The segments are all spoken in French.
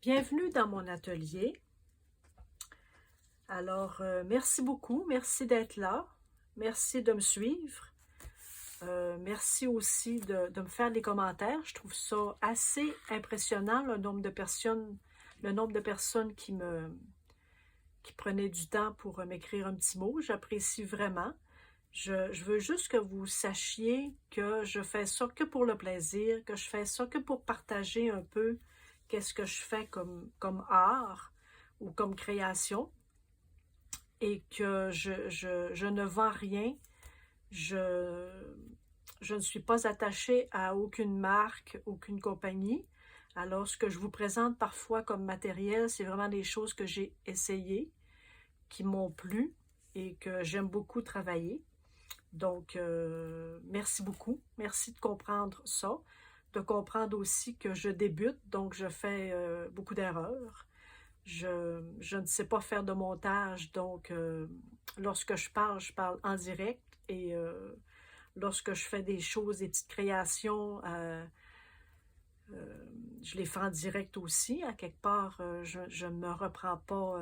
Bienvenue dans mon atelier. Alors, merci beaucoup, merci d'être là, merci de me suivre, merci aussi de me faire des commentaires. Je trouve ça assez impressionnant, le nombre de personnes qui prenaient du temps pour m'écrire un petit mot. J'apprécie vraiment. Je veux juste que vous sachiez que je fais ça que pour le plaisir, que je fais ça que pour partager un peu qu'est-ce que je fais comme art ou comme création et que je ne vends rien. Je ne suis pas attachée à aucune marque, aucune compagnie. Alors, ce que je vous présente parfois comme matériel, c'est vraiment des choses que j'ai essayées, qui m'ont plu et que j'aime beaucoup travailler. Donc, merci beaucoup. Merci de comprendre ça, de comprendre aussi que je débute, donc je fais beaucoup d'erreurs. Je ne sais pas faire de montage, donc lorsque je parle en direct et lorsque je fais des choses, des petites créations, je les fais en direct aussi. À quelque part, je ne me reprends pas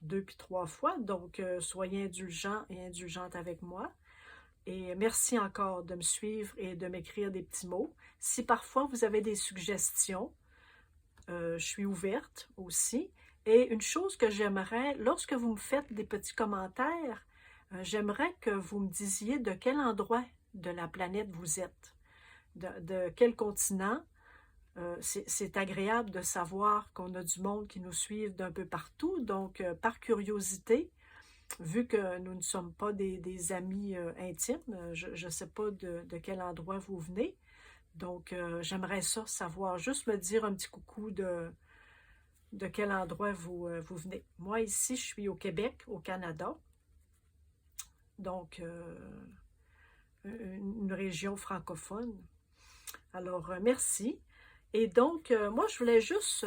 deux puis trois fois, donc soyez indulgents et indulgentes avec moi. Et merci encore de me suivre et de m'écrire des petits mots. Si parfois vous avez des suggestions, je suis ouverte aussi. Et une chose que j'aimerais, lorsque vous me faites des petits commentaires, j'aimerais que vous me disiez de quel endroit de la planète vous êtes, de quel continent. C'est agréable de savoir qu'on a du monde qui nous suit d'un peu partout. Donc, par curiosité, vu que nous ne sommes pas des amis intimes, je ne sais pas de quel endroit vous venez. Donc, j'aimerais ça savoir, juste me dire un petit coucou de quel endroit vous venez. Moi, ici, je suis au Québec, au Canada. Donc, une région francophone. Alors, merci. Et donc, moi, je voulais juste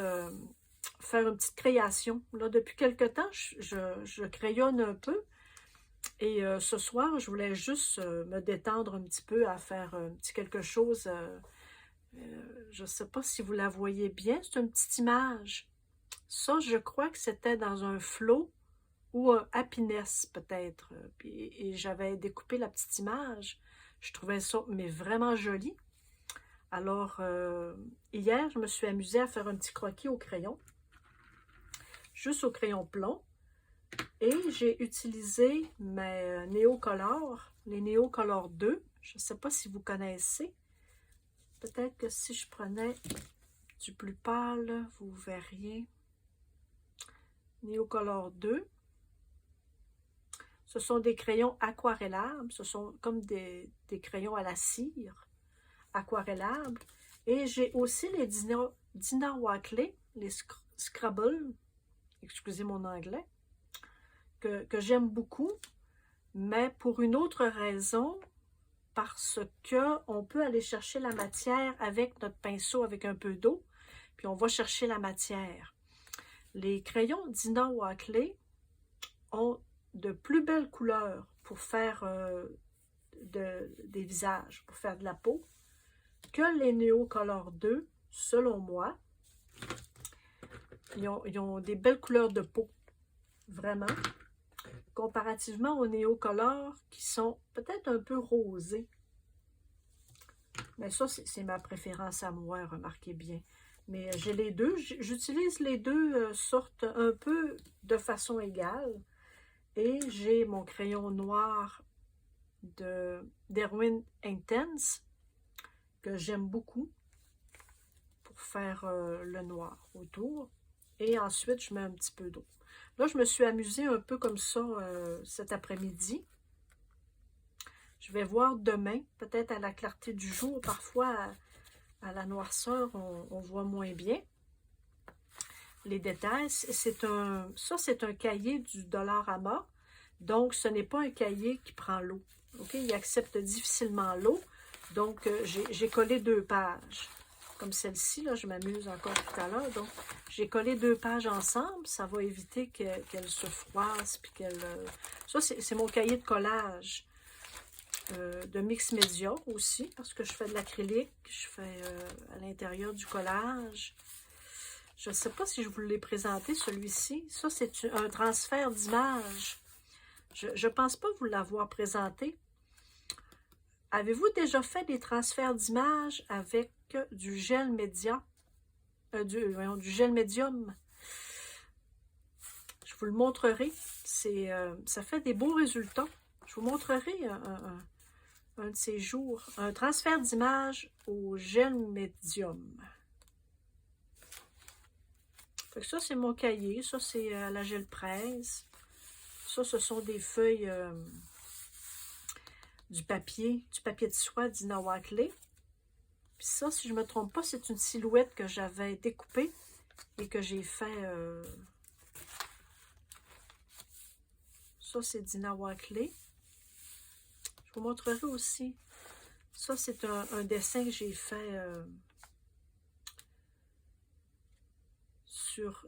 faire une petite création. Là, depuis quelque temps, je crayonne un peu. Et ce soir, je voulais juste me détendre un petit peu à faire un petit quelque chose. Je ne sais pas si vous la voyez bien. C'est une petite image. Ça, je crois que c'était dans un flow ou un happiness peut-être. Et j'avais découpé la petite image. Je trouvais ça mais vraiment joli. Alors, hier, je me suis amusée à faire un petit croquis au crayon. Juste au crayon plomb. Et j'ai utilisé mes Neocolor, les Neocolor 2. Je ne sais pas si vous connaissez. Peut-être que si je prenais du plus pâle, vous verriez. Neocolor 2. Ce sont des crayons aquarellables. Ce sont comme des crayons à la cire aquarellables. Et j'ai aussi les Dina Wakley, les Scrabble, excusez mon anglais, que j'aime beaucoup, mais pour une autre raison, parce qu'on peut aller chercher la matière avec notre pinceau, avec un peu d'eau, puis on va chercher la matière. Les crayons Dina Wakley ont de plus belles couleurs pour faire des visages, pour faire de la peau, que les Neocolor 2, selon moi. Ils ont des belles couleurs de peau, vraiment, comparativement aux Neocolor qui sont peut-être un peu rosés. Mais ça, c'est ma préférence à moi, remarquez bien. Mais j'ai les deux, j'utilise les deux sortes un peu de façon égale. Et j'ai mon crayon noir d'Erwin Intense, que j'aime beaucoup, pour faire le noir autour. Et ensuite, je mets un petit peu d'eau. Là, je me suis amusée un peu comme ça cet après-midi. Je vais voir demain, peut-être à la clarté du jour. Parfois, à la noirceur, on voit moins bien les détails. Ça, c'est un cahier du Dollarama. Donc, ce n'est pas un cahier qui prend l'eau. Okay? Il accepte difficilement l'eau. Donc, j'ai collé 2 pages. Comme celle-ci, là, je m'amuse encore tout à l'heure. Donc, j'ai collé 2 pages ensemble. Ça va éviter qu'elle se froisse. Puis ça, c'est mon cahier de collage de mix média aussi, parce que je fais de l'acrylique. Je fais à l'intérieur du collage. Je ne sais pas si je vous l'ai présenté, celui-ci. Ça, c'est un transfert d'image. Je ne pense pas vous l'avoir présenté. Avez-vous déjà fait des transferts d'image avec du gel média? Du gel médium? Je vous le montrerai. Ça fait des beaux résultats. Je vous montrerai un de ces jours. Un transfert d'image au gel médium. Fait que ça, c'est mon cahier. Ça, c'est la gel presse. Ça, ce sont des feuilles du papier de soie d'Ina Wackley. Puis ça, si je ne me trompe pas, c'est une silhouette que j'avais découpée et que j'ai fait... Ça, c'est d'Ina Wackley. Je vous montrerai aussi. Ça, c'est un dessin que j'ai fait sur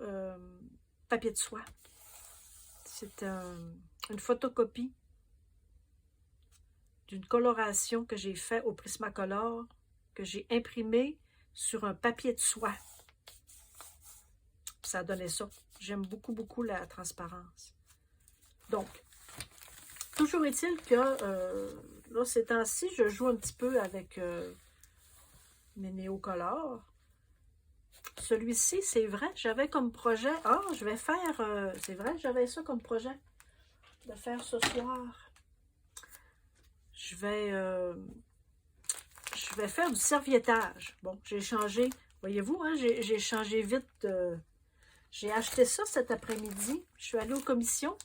papier de soie. C'est une photocopie d'une coloration que j'ai fait au Prismacolor, que j'ai imprimé sur un papier de soie. Ça a donné ça. J'aime beaucoup, beaucoup la transparence. Donc, toujours est-il que, là, ces temps-ci, je joue un petit peu avec mes néocolores. Celui-ci, c'est vrai, j'avais comme projet, je vais faire, c'est vrai, j'avais ça comme projet de faire ce soir. Je vais faire du serviettage. Bon, j'ai changé, voyez-vous, hein, j'ai changé vite. J'ai acheté ça cet après-midi. Je suis allée aux commissions.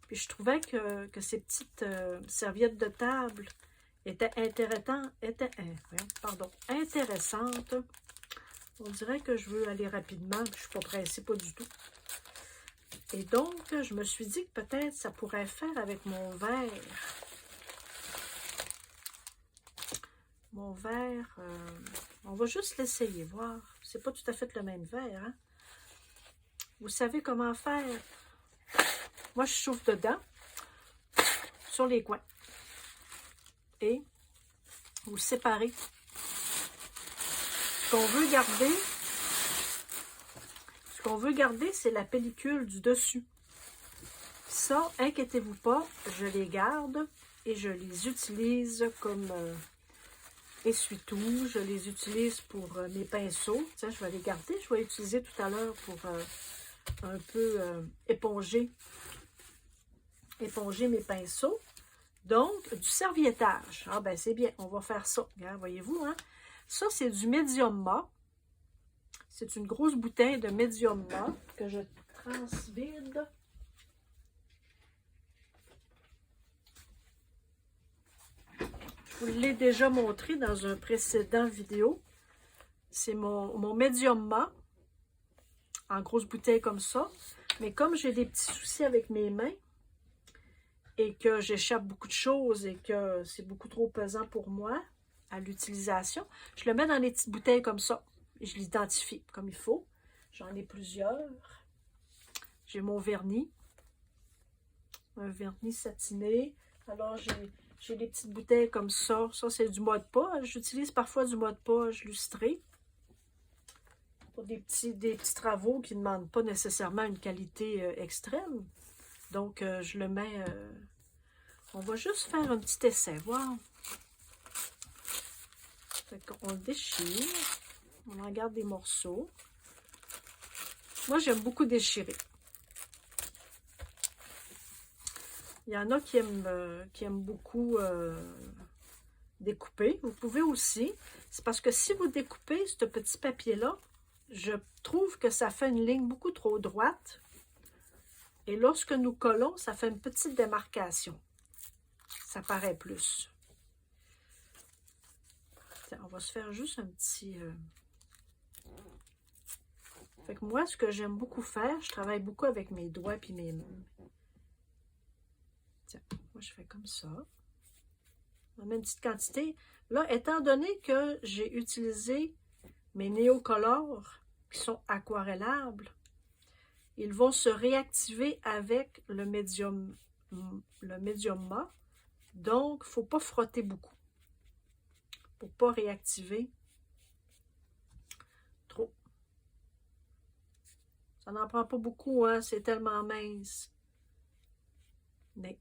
Puis je trouvais que ces petites serviettes de table étaient intéressantes. On dirait que je veux aller rapidement. Je ne suis pas pressée, pas du tout. Et donc, je me suis dit que peut-être ça pourrait faire avec mon verre. Mon verre, on va juste l'essayer, voir. C'est pas tout à fait le même verre, hein? Vous savez comment faire? Moi, je chauffe dedans, sur les coins. Et vous séparez. Ce qu'on veut garder, c'est la pellicule du dessus. Ça, inquiétez-vous pas, je les garde et je les utilise comme essuie-tout. Je les utilise pour mes pinceaux. Tiens, je vais les garder. Je vais utiliser tout à l'heure pour un peu éponger mes pinceaux. Donc, du serviettage. Ah ben c'est bien, on va faire ça. Voyez-vous, hein? Ça, c'est du Medium Ma. C'est une grosse bouteille de Medium Ma que je transvide. Je vous l'ai déjà montré dans un précédent vidéo. C'est mon Medium Ma. En grosse bouteille comme ça. Mais comme j'ai des petits soucis avec mes mains, et que j'échappe beaucoup de choses et que c'est beaucoup trop pesant pour moi à l'utilisation, je le mets dans des petites bouteilles comme ça. Et je l'identifie comme il faut. J'en ai plusieurs. J'ai mon vernis. Un vernis satiné. Alors, j'ai des petites bouteilles comme ça. Ça, c'est du Mod Podge. J'utilise parfois du Mod Podge lustré pour des petits travaux qui ne demandent pas nécessairement une qualité extrême. Donc, je le mets... on va juste faire un petit essai, voir. On le déchire. On en garde des morceaux. Moi, j'aime beaucoup déchirer. Il y en a qui aiment beaucoup découper. Vous pouvez aussi. C'est parce que si vous découpez ce petit papier-là, je trouve que ça fait une ligne beaucoup trop droite. Et lorsque nous collons, ça fait une petite démarcation. Ça paraît plus. Tiens, on va se faire juste un petit... Fait que moi, ce que j'aime beaucoup faire, je travaille beaucoup avec mes doigts et mes mains. Tiens, moi, je fais comme ça. On met une petite quantité. Là, étant donné que j'ai utilisé mes néocolores qui sont aquarellables, ils vont se réactiver avec le médium Ma. Donc, il ne faut pas frotter beaucoup pour ne pas réactiver trop. Ça n'en prend pas beaucoup, hein? C'est tellement mince. Mais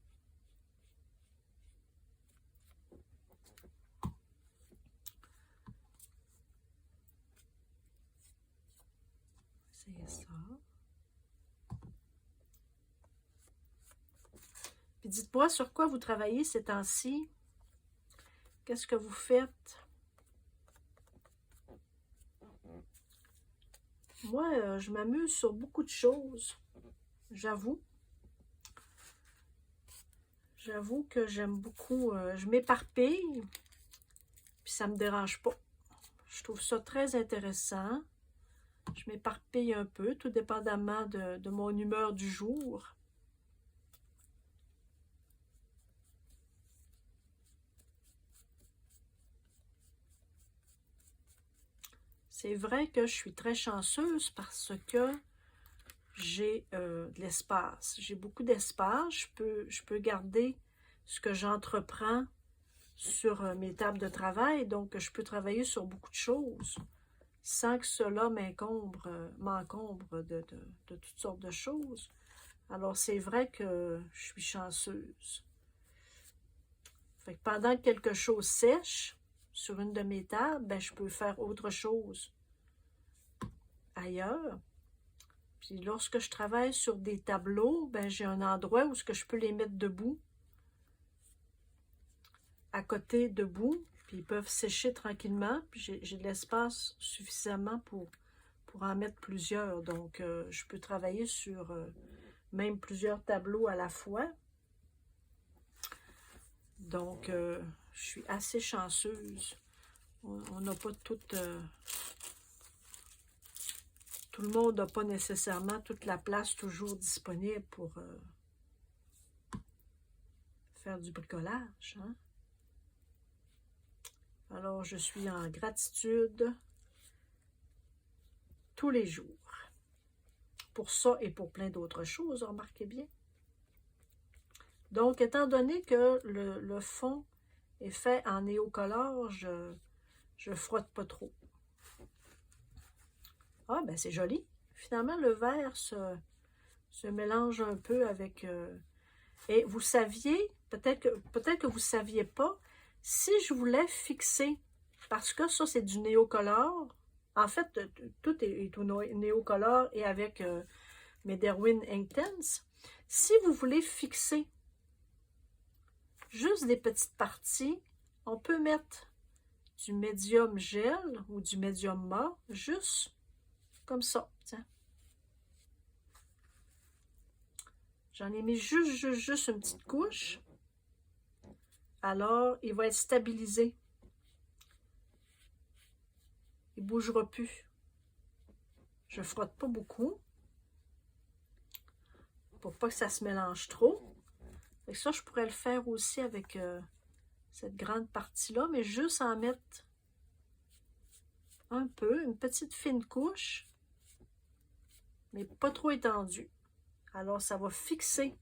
c'est ça. Puis dites-moi sur quoi vous travaillez ces temps-ci. Qu'est-ce que vous faites? Moi, je m'amuse sur beaucoup de choses. J'avoue. J'avoue que j'aime beaucoup. Je m'éparpille, puis ça me dérange pas. Je trouve ça très intéressant. Je m'éparpille un peu, tout dépendamment de mon humeur du jour. C'est vrai que je suis très chanceuse parce que j'ai de l'espace. J'ai beaucoup d'espace. Je peux garder ce que j'entreprends sur mes tables de travail. Donc, je peux travailler sur beaucoup de choses sans que cela m'encombre de toutes sortes de choses. Alors, c'est vrai que je suis chanceuse. Fait que pendant que quelque chose sèche sur une de mes tables, ben, je peux faire autre chose ailleurs. Puis lorsque je travaille sur des tableaux, ben, j'ai un endroit où je peux les mettre debout, à côté debout, puis ils peuvent sécher tranquillement, puis j'ai de l'espace suffisamment pour en mettre plusieurs. Donc, je peux travailler sur même plusieurs tableaux à la fois. Donc, je suis assez chanceuse. On n'a pas toute... tout le monde n'a pas nécessairement toute la place toujours disponible pour faire du bricolage. Hein? Alors, je suis en gratitude tous les jours. Pour ça et pour plein d'autres choses, remarquez bien. Donc, étant donné que le fond est fait en néocolore, je frotte pas trop. Ah, ben c'est joli. Finalement, le vert se mélange un peu avec... et vous saviez, peut-être que vous ne saviez pas, si je voulais fixer, parce que ça, c'est du néocolore, en fait, tout est au néocolore et avec mes Derwent Inktense, si vous voulez fixer juste des petites parties, on peut mettre du médium gel ou du médium mat, juste comme ça, tiens. J'en ai mis juste une petite couche. Alors, il va être stabilisé. Il ne bougera plus. Je ne frotte pas beaucoup pour pas que ça se mélange trop. Et ça, je pourrais le faire aussi avec cette grande partie-là, mais juste en mettre un peu, une petite fine couche, mais pas trop étendue. Alors, ça va fixer.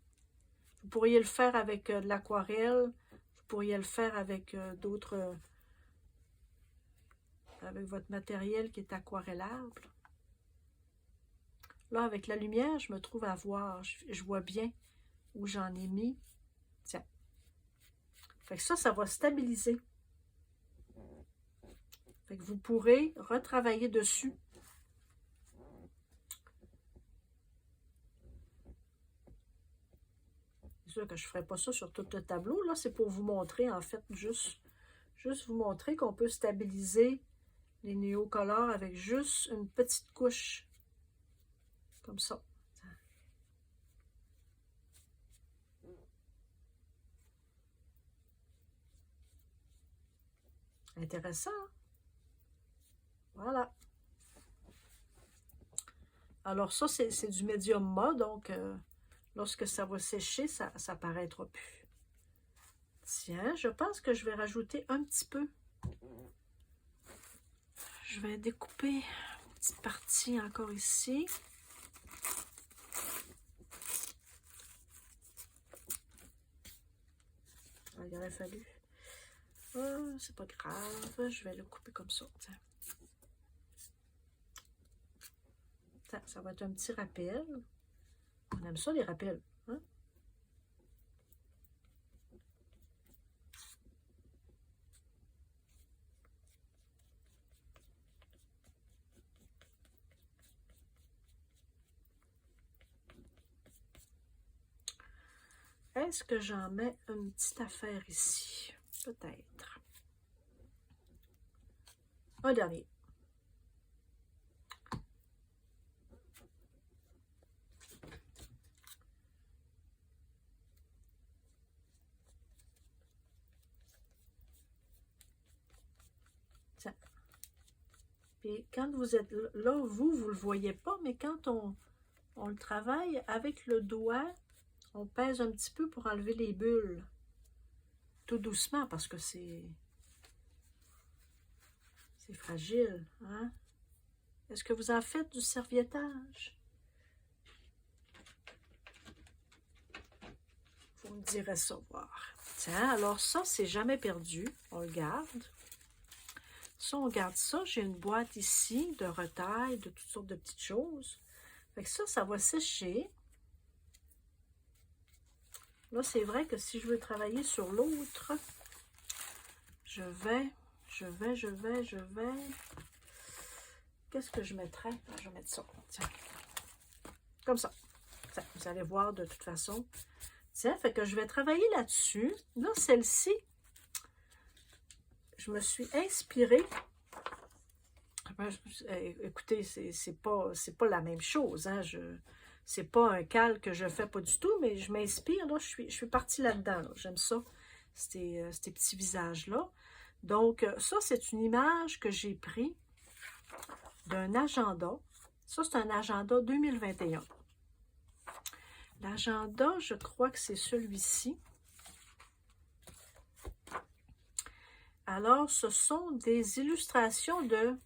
Vous pourriez le faire avec de l'aquarelle, vous pourriez le faire avec d'autres... avec votre matériel qui est aquarellable. Là, avec la lumière, je me trouve à voir. Je vois bien où j'en ai mis. Tiens. Fait que ça va stabiliser. Fait que vous pourrez retravailler dessus. C'est sûr que je ne ferai pas ça sur tout le tableau. Là, c'est pour vous montrer, en fait, juste vous montrer qu'on peut stabiliser les néocolores avec juste une petite couche. Comme ça. Intéressant. Hein? Voilà. Alors ça, c'est du médium mat, donc lorsque ça va sécher, ça ne paraîtra plus. Tiens, je pense que je vais rajouter un petit peu. Je vais découper une petite partie encore ici. Il aurait fallu. C'est pas grave, je vais le couper comme ça. Tiens. Ça va être un petit rappel. On aime ça, les rappels. Hein? Est-ce que j'en mets une petite affaire ici? Peut-être. Un dernier. Tiens. Puis quand vous êtes là, vous ne le voyez pas, mais quand on le travaille avec le doigt, on pèse un petit peu pour enlever les bulles. Tout doucement, parce que c'est fragile. Hein? Est-ce que vous en faites du serviettage? Vous me direz ça, voir. Tiens, alors ça, c'est jamais perdu. On le garde. Ça, on garde ça. J'ai une boîte ici de retail, de toutes sortes de petites choses. Fait que ça va sécher. Là, c'est vrai que si je veux travailler sur l'autre, je vais. Qu'est-ce que je mettrais? Je vais mettre ça. Tiens. Comme ça. Tiens, vous allez voir de toute façon. Tiens, fait que je vais travailler là-dessus. Là, celle-ci, je me suis inspirée. Écoutez, c'est pas la même chose. Hein? C'est pas un calque que je fais pas du tout, mais je m'inspire. Là, je suis partie là-dedans. Là. J'aime ça, ces petits visages-là. Donc, ça, c'est une image que j'ai prise d'un agenda. Ça, c'est un agenda 2021. L'agenda, je crois que c'est celui-ci. Alors, ce sont des illustrations de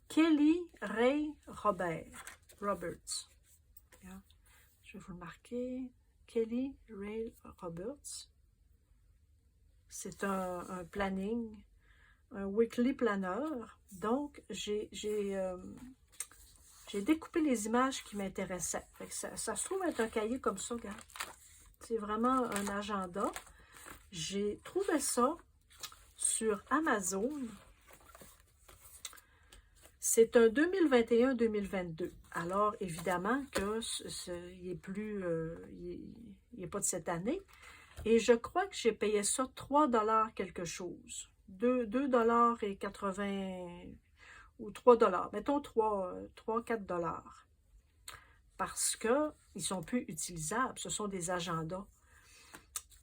Kelly Ray Roberts. Je vais vous le marquer. Kelly Ray Roberts. C'est un planning, un weekly planner. Donc, j'ai découpé les images qui m'intéressaient. Ça se trouve être un cahier comme ça, regarde. C'est vraiment un agenda. J'ai trouvé ça sur Amazon. C'est un 2021-2022. Alors, évidemment que il n'est pas de cette année. Et je crois que j'ai payé ça 3 $ quelque chose. 2,80 ou 3 $. Mettons 3-4 $. Parce qu'ils ne sont plus utilisables. Ce sont des agendas.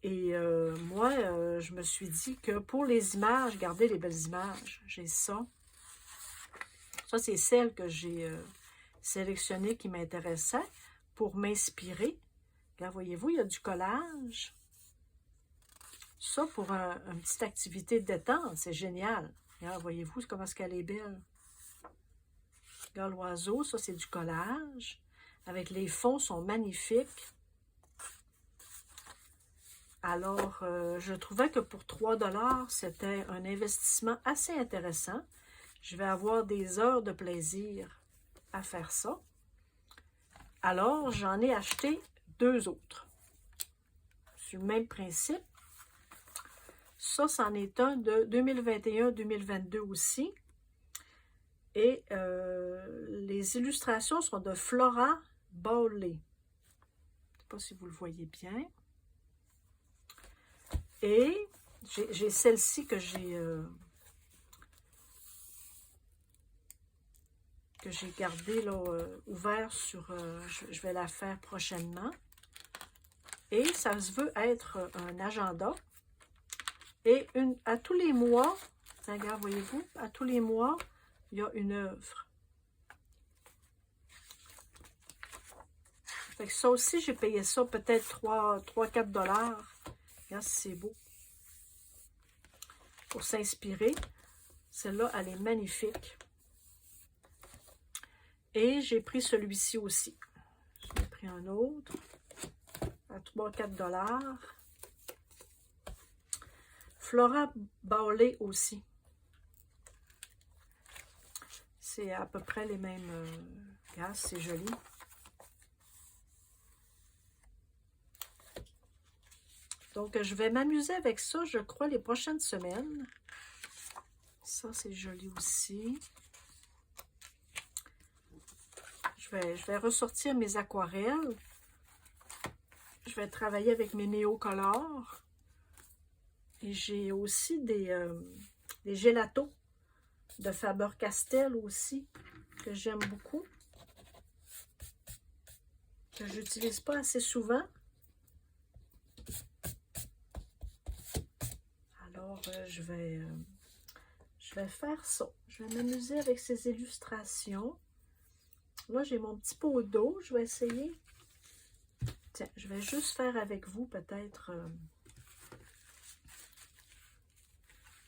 Et moi, je me suis dit que pour les images, regardez les belles images. J'ai ça. Ça, c'est celle que j'ai sélectionnée qui m'intéressait pour m'inspirer. Là, voyez-vous, il y a du collage. Ça, pour une petite activité de détente, c'est génial. Là, voyez-vous comment est-ce qu'elle est belle. Là, l'oiseau, ça, c'est du collage. Avec les fonds, sont magnifiques. Alors, je trouvais que pour 3 $, c'était un investissement assez intéressant. Je vais avoir des heures de plaisir à faire ça. Alors, j'en ai acheté 2 autres. Sur le même principe. Ça, c'en est un de 2021-2022 aussi. Et les illustrations sont de Flora Bowley. Je ne sais pas si vous le voyez bien. Et j'ai celle-ci que j'ai gardée là, ouverte sur... je vais la faire prochainement. Et ça se veut être un agenda. Et à tous les mois, regarde, voyez-vous, à tous les mois, il y a une œuvre. Fait que ça aussi, j'ai payé ça peut-être 3-4 $. Regarde si c'est beau. Pour s'inspirer. Celle-là, elle est magnifique. Et j'ai pris celui-ci aussi. J'ai pris un autre. À 3-4 $. Flora Bowley aussi. C'est à peu près les mêmes Regarde, c'est joli. Donc, je vais m'amuser avec ça, je crois, les prochaines semaines. Ça, c'est joli aussi. Je vais ressortir mes aquarelles. Je vais travailler avec mes néocolores. Et j'ai aussi des gélatos de Faber-Castell aussi, que j'aime beaucoup. Que j'utilise pas assez souvent. Alors, je vais faire ça. Je vais m'amuser avec ces illustrations. Là, j'ai mon petit pot d'eau. Je vais essayer. Tiens, je vais juste faire avec vous peut-être.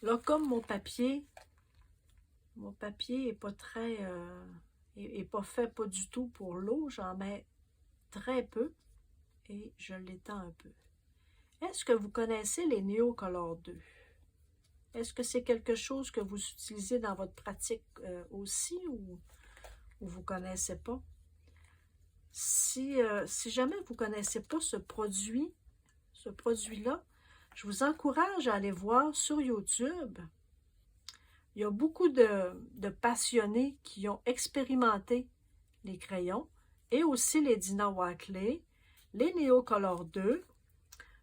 Là, comme mon papier est pas très... est pas fait pas du tout pour l'eau. J'en mets très peu et je l'étends un peu. Est-ce que vous connaissez les Neocolor 2? Est-ce que c'est quelque chose que vous utilisez dans votre pratique aussi ou vous ne connaissez pas? Si jamais vous ne connaissez pas ce produit-là, je vous encourage à aller voir sur YouTube. Il y a beaucoup de passionnés qui ont expérimenté les crayons et aussi les Dina Wakley, les Neocolor 2.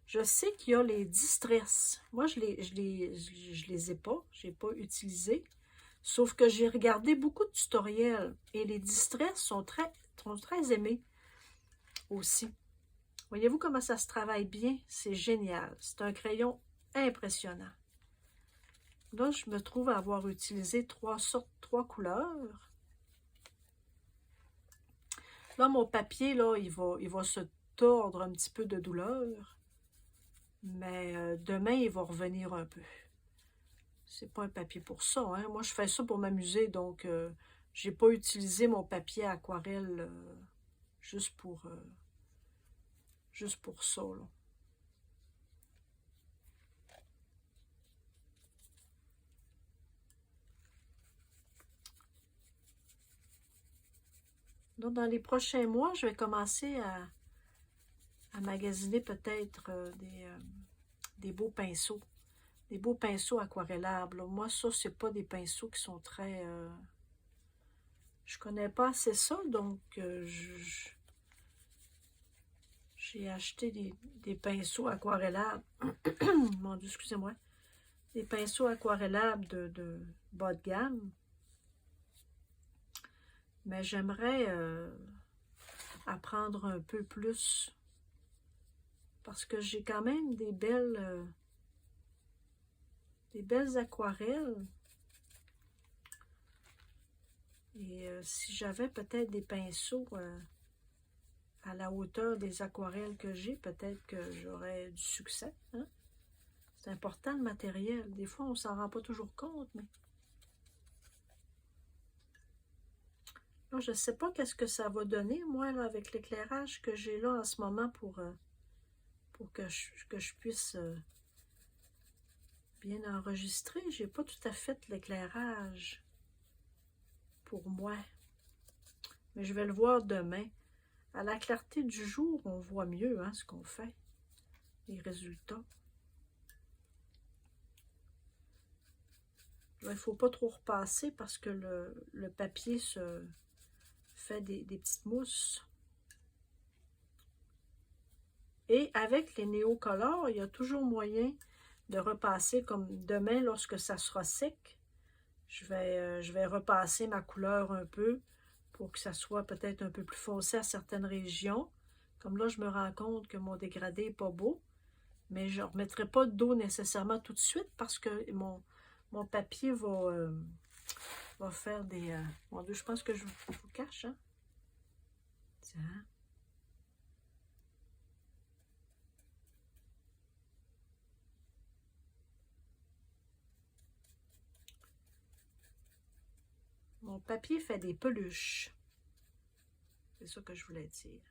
Je sais qu'il y a les Distress. Moi, je les ai pas. Je n'ai pas utilisé. Sauf que j'ai regardé beaucoup de tutoriels. Et les Distress sont très aimés aussi. Voyez-vous comment ça se travaille bien? C'est génial. C'est un crayon impressionnant. Là, je me trouve à avoir utilisé trois couleurs. Là, mon papier, là, il va se tordre un petit peu de douleur. Mais demain, il va revenir un peu. C'est pas un papier pour ça, hein. Moi, je fais ça pour m'amuser, donc j'ai pas utilisé mon papier aquarelle juste pour ça, là. Donc, dans les prochains mois, je vais commencer à magasiner peut-être des beaux pinceaux. Des beaux pinceaux aquarellables. Moi, ça, c'est pas des pinceaux qui sont très... je connais pas assez ça, donc j'ai acheté des pinceaux aquarellables. Mon Dieu, excusez-moi. Des pinceaux aquarellables de bas de gamme. Mais j'aimerais apprendre un peu plus. Parce que j'ai quand même des belles aquarelles. Et si j'avais peut-être des pinceaux à la hauteur des aquarelles que j'ai, peut-être que j'aurais du succès. Hein? C'est important le matériel. Des fois, on ne s'en rend pas toujours compte, mais... Là, je ne sais pas qu'est-ce que ça va donner, moi, là, avec l'éclairage que j'ai là en ce moment pour que je puisse bien enregistrer. Je n'ai pas tout à fait l'éclairage pour moi. Mais je vais le voir demain. À la clarté du jour, on voit mieux hein, ce qu'on fait, les résultats. Il ne faut pas trop repasser parce que le papier se fait des petites mousses. Et avec les néocolores, il y a toujours moyen de repasser comme demain lorsque ça sera sec. Je vais repasser ma couleur un peu pour que ça soit peut-être un peu plus foncé à certaines régions. Comme là, je me rends compte que mon dégradé n'est pas beau. Mais je ne remettrai pas d'eau nécessairement tout de suite parce que mon papier va faire des... Mon Dieu, je pense que je vous cache. Hein? Tiens. Mon papier fait des peluches. C'est ça que je voulais dire.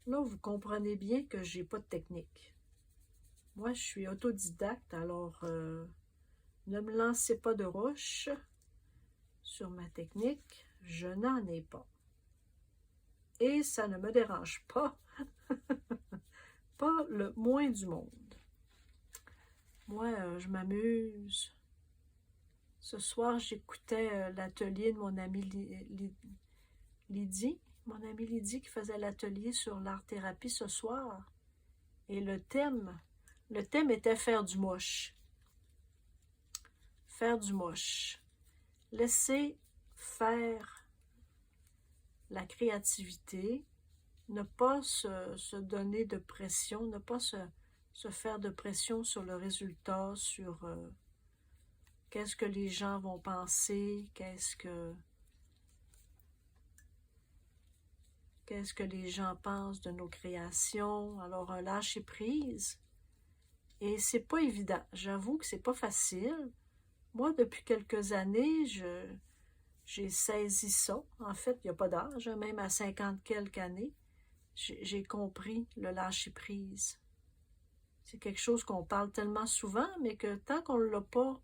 Là, vous comprenez bien que j'ai pas de technique. Moi, je suis autodidacte, alors ne me lancez pas de roche sur ma technique. Je n'en ai pas. Et ça ne me dérange pas, pas le moins du monde. Moi, je m'amuse. Ce soir, j'écoutais l'atelier de mon amie Lydie. Mon amie Lydie qui faisait l'atelier sur l'art-thérapie ce soir. Et le thème était faire du moche. Faire du moche. Laisser faire la créativité, ne pas se donner de pression, ne pas se faire de pression sur le résultat, sur qu'est-ce que les gens vont penser, qu'est-ce que les gens pensent de nos créations. Alors, un lâcher-prise. Et c'est pas évident. J'avoue que c'est pas facile. Moi, depuis quelques années, j'ai saisi ça. En fait, il n'y a pas d'âge, même à 50 quelques années, j'ai compris le lâcher-prise. C'est quelque chose qu'on parle tellement souvent, mais que tant qu'on ne l'a pas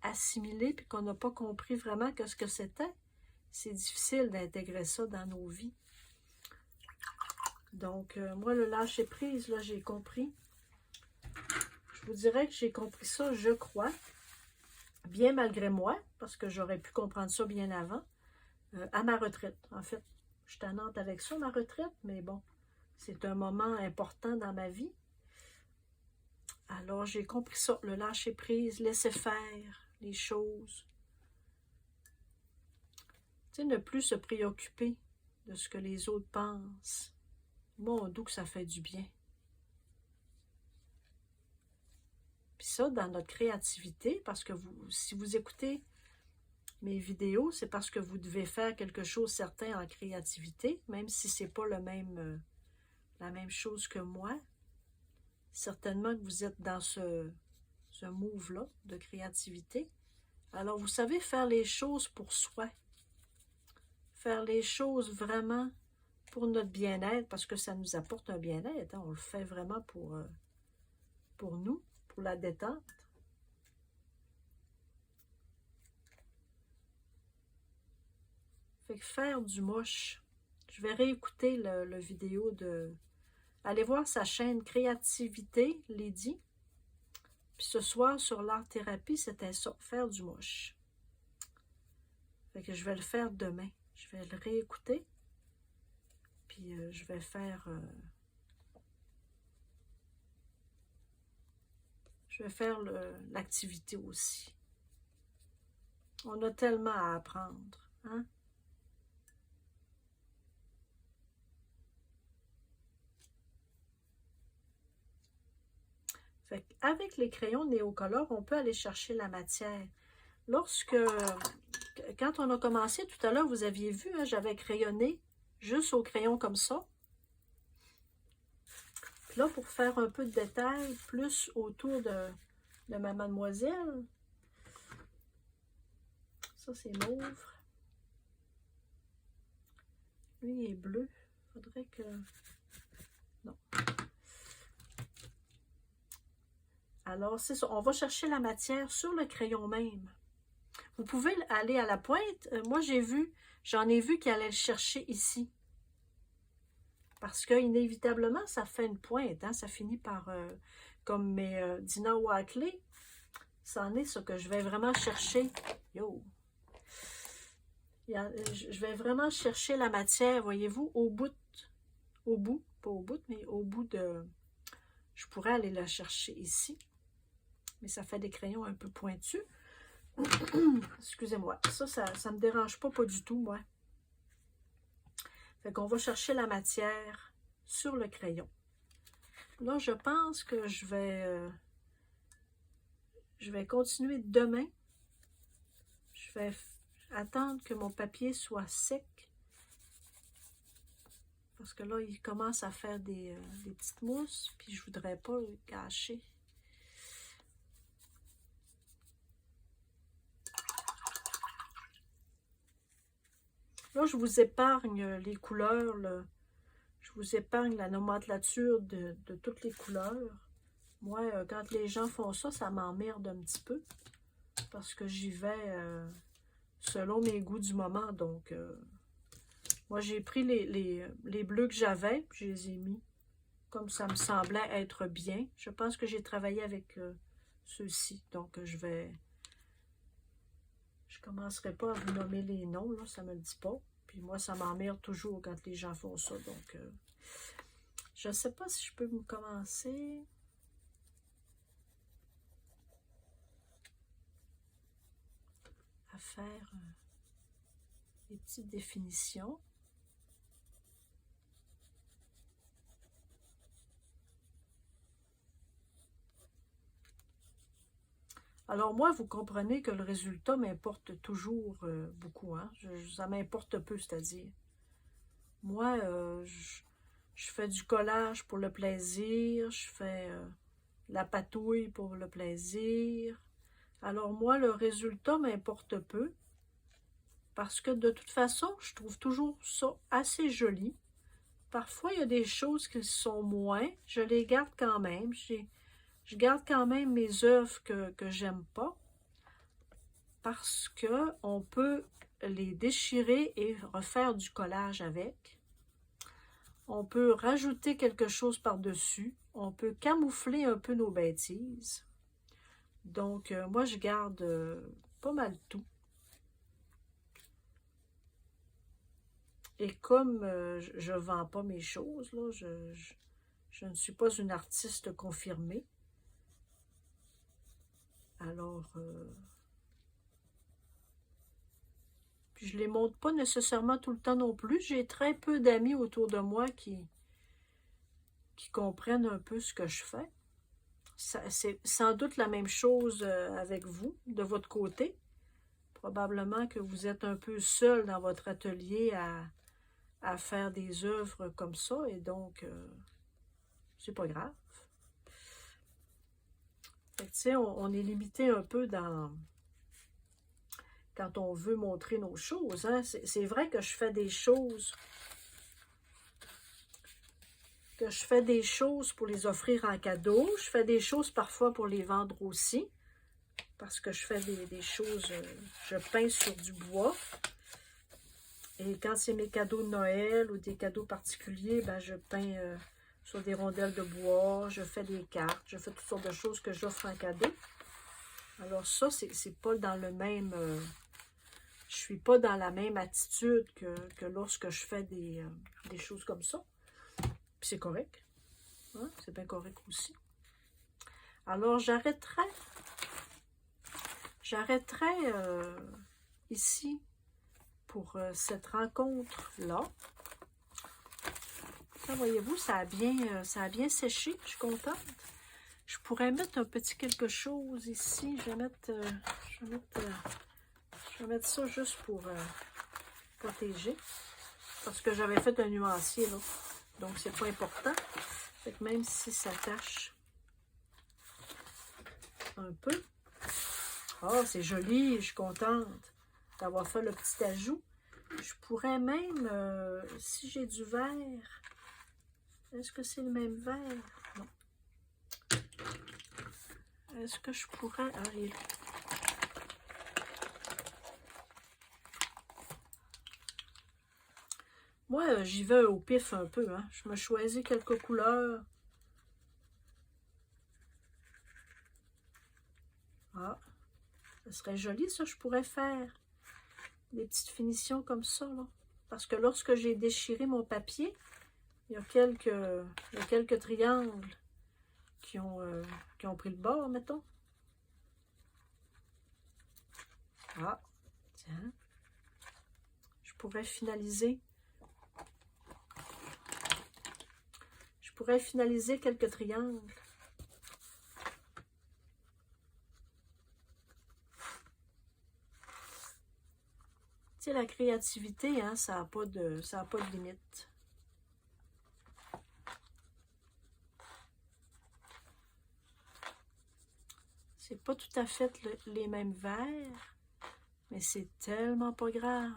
assimilé et qu'on n'a pas compris vraiment ce que c'était, c'est difficile d'intégrer ça dans nos vies. Donc, moi, le lâcher-prise, là, j'ai compris. Je vous dirais que j'ai compris ça, je crois, bien malgré moi, parce que j'aurais pu comprendre ça bien avant, à ma retraite. En fait, je suis tannante avec ça, ma retraite, mais bon, c'est un moment important dans ma vie. Alors, j'ai compris ça, le lâcher-prise, laisser faire les choses. Tu sais, ne plus se préoccuper de ce que les autres pensent. Mon Dieu, que ça fait du bien. Puis ça, dans notre créativité, parce que si vous écoutez mes vidéos, c'est parce que vous devez faire quelque chose certain en créativité, même si ce n'est pas la même chose que moi. Certainement que vous êtes dans ce move-là de créativité. Alors, vous savez faire les choses pour soi. Faire les choses vraiment pour notre bien-être, parce que ça nous apporte un bien-être. Hein? On le fait vraiment pour nous, pour la détente. Fait que faire du moche. Je vais réécouter le vidéo de... Allez voir sa chaîne Créativité, Lydie. Puis ce soir, sur l'art-thérapie, c'était ça, faire du moche. Fait que je vais le faire demain. Je vais le réécouter. Puis je vais faire... je vais faire l'activité aussi. On a tellement à apprendre, hein? Fait qu'avec les crayons néocolores, on peut aller chercher la matière. Quand on a commencé tout à l'heure, vous aviez vu, hein, j'avais crayonné juste au crayon comme ça. Puis là, pour faire un peu de détail, plus autour de ma mademoiselle, ça c'est mauve. Lui, il est bleu. Faudrait que... Non. Alors, c'est ça. On va chercher la matière sur le crayon même. Vous pouvez aller à la pointe. Moi, j'en ai vu qui allait le chercher ici. Parce que, inévitablement, ça fait une pointe. Hein? Ça finit par, comme mes Dina Wackley, c'en est ce que je vais vraiment chercher. Yo! Je vais vraiment chercher la matière, voyez-vous, pas au bout, mais au bout de... Je pourrais aller la chercher ici. Mais ça fait des crayons un peu pointus. Excusez-moi. Ça me dérange pas du tout, moi. Fait qu'on va chercher la matière sur le crayon. Là, je pense que je vais continuer demain. Je vais attendre que mon papier soit sec. Parce que là, il commence à faire des petites mousses. Puis je voudrais pas le gâcher. Là, je vous épargne les couleurs. Là. Je vous épargne la nomenclature de toutes les couleurs. Moi, quand les gens font ça, ça m'emmerde un petit peu. Parce que j'y vais selon mes goûts du moment. Donc, moi, j'ai pris les bleus que j'avais, puis je les ai mis comme ça me semblait être bien. Je pense que j'ai travaillé avec ceux-ci. Donc, je commencerai pas à vous nommer les noms, là, ça me le dit pas. Puis moi, ça m'emmerde toujours quand les gens font ça. Donc, je ne sais pas si je peux vous commencer. À faire des petites définitions. Alors moi, vous comprenez que le résultat m'importe toujours beaucoup. Hein? Ça m'importe peu, c'est-à-dire. Moi, je fais du collage pour le plaisir, je fais la patouille pour le plaisir. Alors moi, le résultat m'importe peu parce que de toute façon, je trouve toujours ça assez joli. Parfois, il y a des choses qui sont moins, je les garde quand même. Je garde quand même mes œuvres que j'aime pas parce que on peut les déchirer et refaire du collage avec. On peut rajouter quelque chose par-dessus. On peut camoufler un peu nos bêtises. Donc, moi, je garde pas mal tout. Et comme je ne vends pas mes choses, là, je ne suis pas une artiste confirmée. Alors, puis je ne les montre pas nécessairement tout le temps non plus. J'ai très peu d'amis autour de moi qui comprennent un peu ce que je fais. C'est sans doute la même chose avec vous, de votre côté. Probablement que vous êtes un peu seul dans votre atelier à faire des œuvres comme ça, et donc, c'est pas grave. Fait que, tu sais, on est limité un peu quand on veut montrer nos choses. Hein? C'est vrai que je fais des choses pour les offrir en cadeau. Je fais des choses parfois pour les vendre aussi, parce que je fais des choses, je peins sur du bois. Et quand c'est mes cadeaux de Noël ou des cadeaux particuliers, ben je peins sur des rondelles de bois, je fais des cartes, je fais toutes sortes de choses que j'offre en cadeau. Alors ça, c'est pas dans le même... je suis pas dans la même attitude que lorsque je fais des choses comme ça. Puis c'est correct. Hein? C'est bien correct aussi. Alors j'arrêterai ici pour cette rencontre-là. Là, voyez-vous, ça a bien séché. Je suis contente. Je pourrais mettre un petit quelque chose ici. Je vais mettre ça juste pour protéger. Parce que j'avais fait un nuancier, là. Donc, c'est pas important. Fait que même si ça tâche un peu. Oh, c'est joli. Je suis contente d'avoir fait le petit ajout. Je pourrais même, si j'ai du vert, est-ce que c'est le même vert? Non. Est-ce que je pourrais... Ah, il est là. Moi, j'y vais au pif un peu. Hein. Je me choisis quelques couleurs. Ah, ce serait joli, ça. Je pourrais faire des petites finitions comme ça, là. Parce que lorsque j'ai déchiré mon papier, il y a quelques triangles qui ont pris le bord, mettons. Ah, tiens. Je pourrais finaliser. Je pourrais finaliser quelques triangles. Tu sais, la créativité, hein, ça n'a pas de limite. C'est pas tout à fait les mêmes verres, mais c'est tellement pas grave.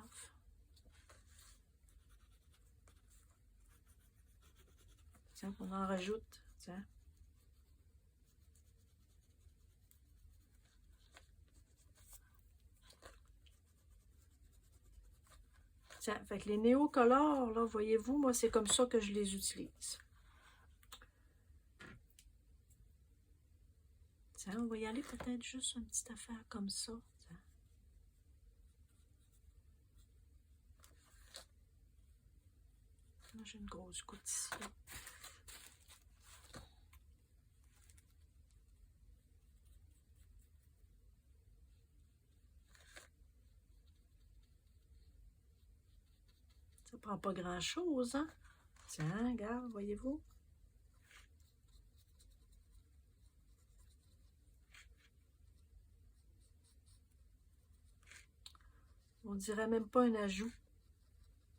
Tiens, on en rajoute. Tiens. Tiens, fait que les néocolores, là, voyez-vous, moi, c'est comme ça que je les utilise. Tiens, on va y aller peut-être juste une petite affaire comme ça. Tiens. Là, j'ai une grosse goutte ici. Ça prend pas grand-chose, hein? Tiens, regarde, voyez-vous? On dirait même pas un ajout.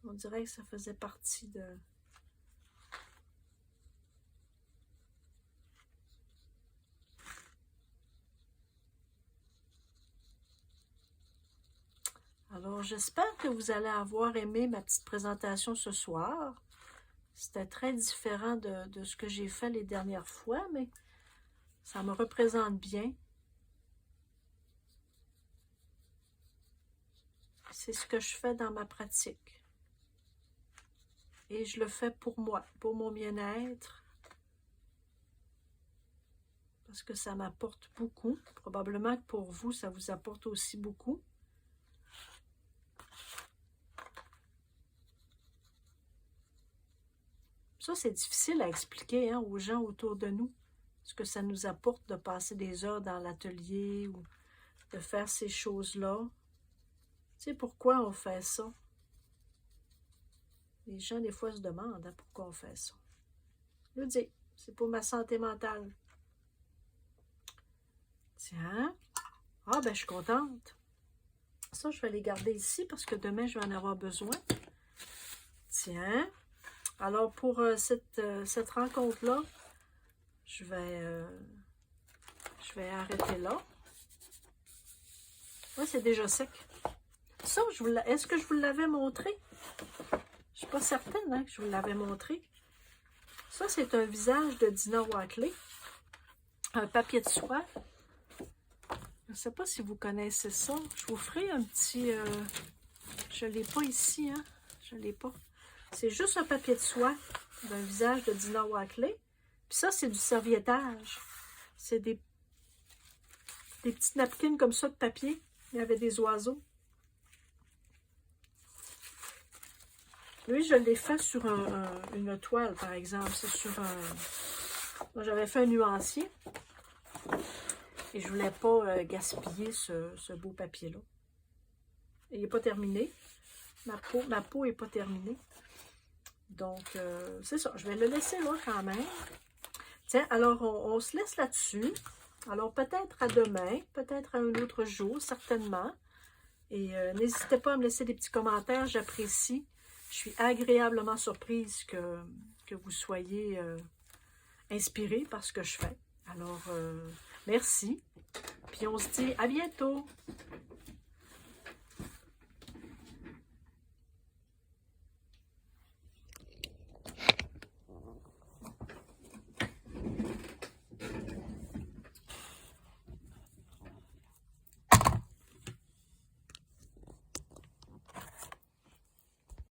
On dirait que ça faisait partie de... Alors, j'espère que vous allez avoir aimé ma petite présentation ce soir. C'était très différent de ce que j'ai fait les dernières fois, mais ça me représente bien. C'est ce que je fais dans ma pratique. Et je le fais pour moi, pour mon bien-être. Parce que ça m'apporte beaucoup. Probablement que pour vous, ça vous apporte aussi beaucoup. Ça, c'est difficile à expliquer, hein, aux gens autour de nous. Ce que ça nous apporte de passer des heures dans l'atelier ou de faire ces choses-là. Tu sais, pourquoi on fait ça? Les gens, des fois, se demandent hein, pourquoi on fait ça. Je le dis, c'est pour ma santé mentale. Tiens. Ah, ben, je suis contente. Ça, je vais les garder ici parce que demain, je vais en avoir besoin. Tiens. Alors, pour cette rencontre-là, je vais arrêter là. Oui, c'est déjà sec. Ça, est-ce que je vous l'avais montré? Je ne suis pas certaine hein, que je vous l'avais montré. Ça, c'est un visage de Dina Wakley. Un papier de soie. Je ne sais pas si vous connaissez ça. Je vous ferai un petit... je ne l'ai pas ici, hein. Je ne l'ai pas. C'est juste un papier de soie d'un visage de Dina Wakley. Puis ça, c'est du serviettage. C'est des petites napkins comme ça de papier. Il y avait des oiseaux. Lui, je l'ai fait sur une toile, par exemple. C'est sur un... Moi, j'avais fait un nuancier. Et je ne voulais pas gaspiller ce beau papier-là. Il n'est pas terminé. Ma peau n'est pas terminée. Donc, c'est ça. Je vais le laisser là quand même. Tiens, alors, on se laisse là-dessus. Alors, peut-être à demain, peut-être à un autre jour, certainement. Et n'hésitez pas à me laisser des petits commentaires. J'apprécie. Je suis agréablement surprise que vous soyez inspirés par ce que je fais. Alors, merci. Puis on se dit à bientôt.